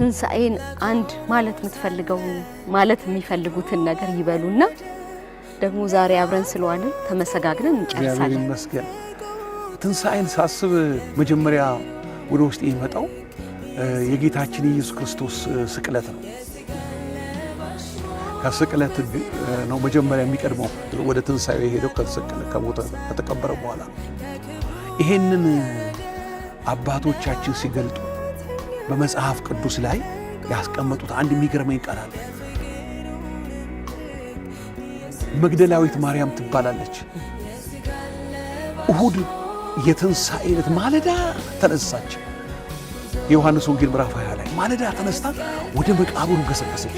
ትንሣኤን አንድ ማለት የምትፈልገው ማለት የሚፈልጉትን ነገር ይበሉና ደግሞ ዛሬ አብረን ስለዋልን ተመሰጋግነን እንጨርሳለን። እግዚአብሔር ይመስገን። ትንሣኤን ሳስብ መጀመሪያ ወደ ውስጥ የሚመጣው የጌታችን ኢየሱስ ክርስቶስ ስቅለት ነው። ከስቅለት ነው መጀመሪያ የሚቀድመው ወደ ትንሣኤ ሄደው ከተሰቀለ ከሞተ ከተቀበረ በኋላ ይሄንን አባቶቻችን ሲገልጡ በመጽሐፍ ቅዱስ ላይ ያስቀመጡት አንድ የሚገርመኝ ቃል አለ። መግደላዊት ማርያም ትባላለች። እሁድ የትንሣኤ ዕለት ማለዳ ተነሳች። የዮሐንስ ወንጌል ምዕራፍ 20 ላይ ማለዳ ተነስታ ወደ መቃብሩ ገሰገሰች።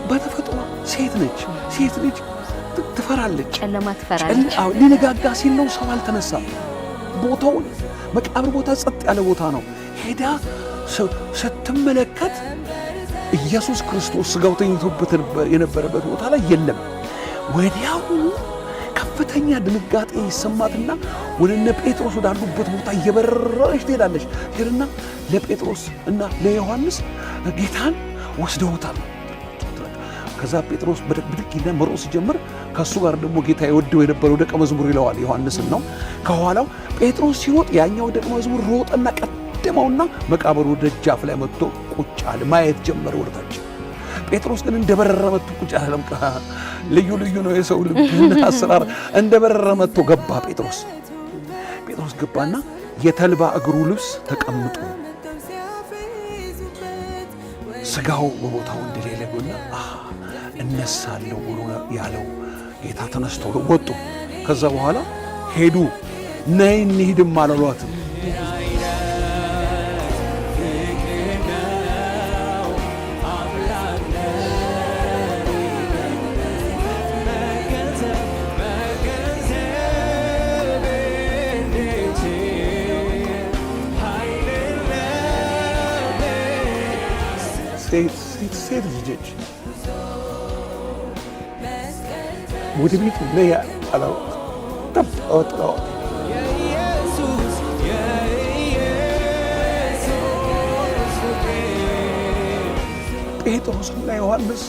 በተፈጥሮ ሴት ነች። ሴት ልጅ ትፈራለች፣ ጨለማ ትፈራለች። ሊነጋጋ ሲል ነው ሰው አልተነሳም። ቦታው መቃብር ቦታ ጸጥ ያለ ቦታ ነው። ሄዳ ስትመለከት ኢየሱስ ክርስቶስ ስጋው ተኝቶበት የነበረበት ቦታ ላይ የለም። ወዲያው ከፍተኛ ድንጋጤ ይሰማትና ወደነ ጴጥሮስ ወዳሉበት ቦታ እየበረረች ትሄዳለች። ሄድና ለጴጥሮስ እና ለዮሐንስ ጌታን ወስደውታል። ከዛ ጴጥሮስ ብድግ ይልና መሮጥ ሲጀምር ከሱ ጋር ደግሞ ጌታ የወደው የነበረው ደቀ መዝሙር ይለዋል ዮሐንስን ነው። ከኋላው ጴጥሮስ ሲሮጥ ያኛው ደቀ መዝሙር ሮጠና ቀደመውና መቃብሩ ደጃፍ ላይ መጥቶ ቁጭ አለ። ማየት ጀመረ ወደታች። ጴጥሮስ ግን እንደበረረ መጥቶ ቁጭ አለ። ልዩ ልዩ ነው የሰው ልብና አሰራር። እንደበረረ መጥቶ ገባ። ጴጥሮስ ገባና የተልባ እግሩ ልብስ ተቀምጦ ስጋው በቦታው እንደሌለ ጎና እነሳለሁ ብሎ ያለው ጌታ ተነስቶ ወጡ። ከዛ በኋላ ሄዱ። ነይ እንሂድም አላሏትም። ሴት ልጆች ወደ ቤት ነይ አላሏት። ጠብቀው ጴጥሮስና ዮሐንስ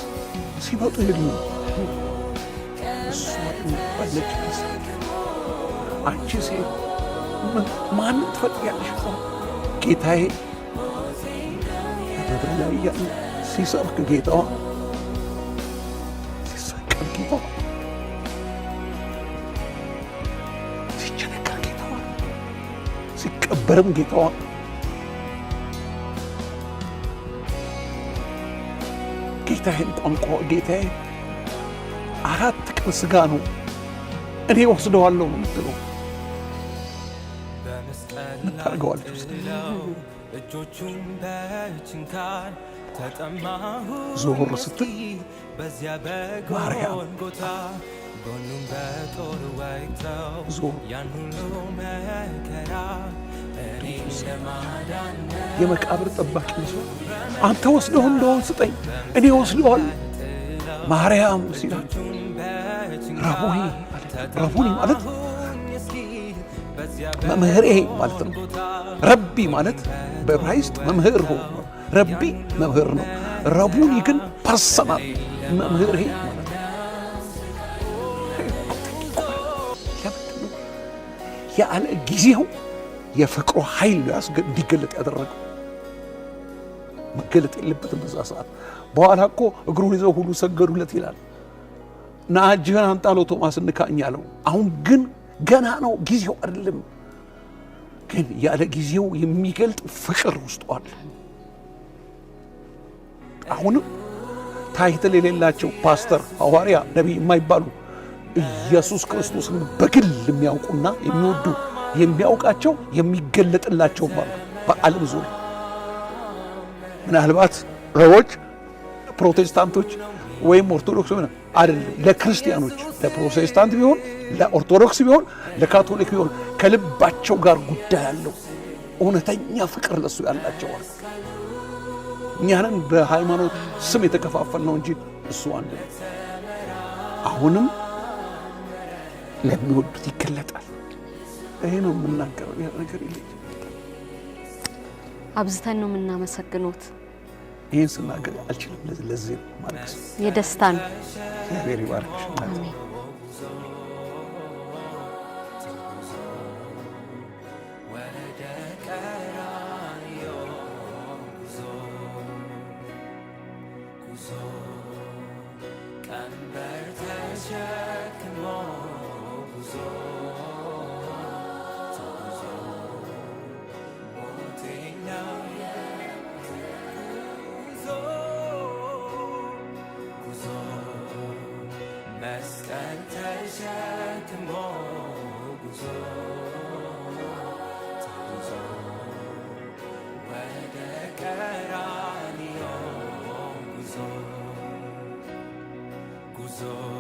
ሲመጡ ሄዱ። እሷ ባለች አንቺ ሴት ማንን ትፈልጊያለሽ? ጌታዬ በምድር ላይ ያለ ሲሰብክ ጌታዋ ሲሰቀል ጌታዋ ሲቸነከር ጌታዋ ሲቀበርም ጌታዋ ጌታዬን ቋንቋ ጌታዬ 4 ቀን ሥጋ ነው እኔ ወስደዋለሁ ነው የምትለው። ምን ታደርገዋለች ውስጥ እጆቹን በችንካር ተጠማሁ ዞር ስትል ማርያም ጎኑን በጦር ወግተው ያን ሁሉ መከራ እኔ ለማዳን የመቃብር ጠባቂ ሰው አንተ ወስደው እንደሆን ስጠኝ እኔ ወስደዋል። ማርያም ሲላት ረቡኒ ማለት መምህሬ ማለት ነው። ረቢ ማለት በዕብራይስጥ መምህር ሆኖ ረቢ መምህር ነው። ረቡኒ ግን ፐርሰናል መምህሬ ማለት ነው። ያለ ጊዜው የፍቅሩ ኃይል እንዲገለጥ ያደረገው መገለጥ የለበትም በዛ ሰዓት። በኋላ እኮ እግሩን ይዘው ሁሉ ሰገዱለት ይላል። ና እጅህን አምጣ አለው ቶማስ እንካኝ አለው። አሁን ግን ገና ነው፣ ጊዜው አይደለም። ግን ያለ ጊዜው የሚገልጥ ፍቅር ውስጡ አለ። አሁንም ታይትል የሌላቸው ፓስተር፣ ሐዋርያ፣ ነቢይ የማይባሉ ኢየሱስ ክርስቶስን በግል የሚያውቁና የሚወዱ የሚያውቃቸው የሚገለጥላቸው በዓለም ዙሪያ ምናልባት ሰዎች ፕሮቴስታንቶች ወይም ኦርቶዶክስ ሆነ አይደለም፣ ለክርስቲያኖች ለፕሮቴስታንት ቢሆን ለኦርቶዶክስ ቢሆን ለካቶሊክ ቢሆን ከልባቸው ጋር ጉዳይ ያለው እውነተኛ ፍቅር ለሱ ያላቸው አሉ። እኛንን በሃይማኖት ስም የተከፋፈል ነው እንጂ እሱ አንድ ነው። አሁንም ለሚወዱት ይገለጣል። ይሄ ነው የምናገረው። ያ ነገር አብዝተን ነው የምናመሰግኖት። ይህን ስናገር አልችልም። ለዚህ ማለት የደስታን እግዚአብሔር ይባርክሽ። አሜን። So